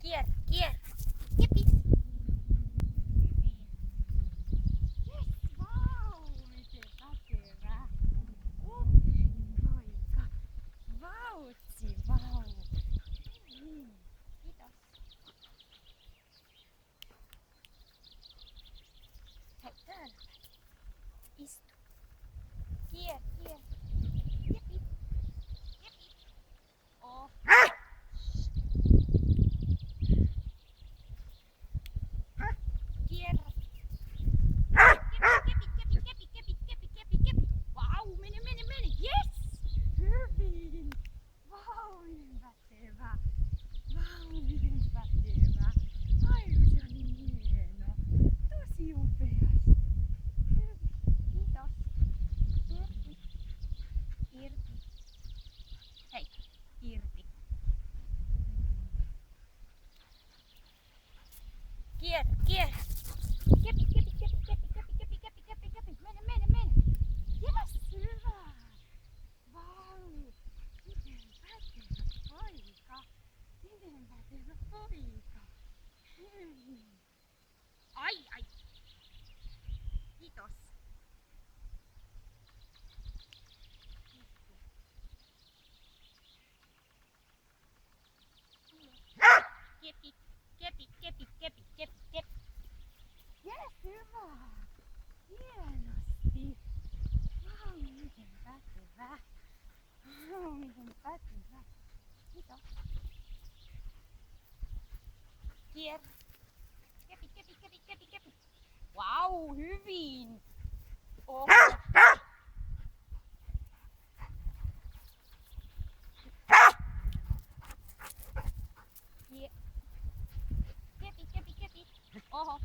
Kierrä, kierrä. Jepit. Yes, vau, miten pätevä. Poika. Vautsi, vau. Niin, kiitos. Hei, täällä. Istu. Kierrä, kierrä. Jepit. Jepit. Oh. Kierrä. Kepit. Vau, mene. Yes! Hyvin. Vau, miten pätevä. Ai, se oli niin hieno. Tosi upeasti. Hyvin. Kiitos. Irti. Hei, irti. Kierrä. Kepit. Mene. Jes, hyvä. Vau. Miten pätevä poika. Hyvin. Ai. Kiitos. Kepit. Jes, hyvä. Hienosti. Vau, miten pätevä. Kiitos. Kierrä. Kepit. Vau, hyvin. Oho. Kepit. Oho.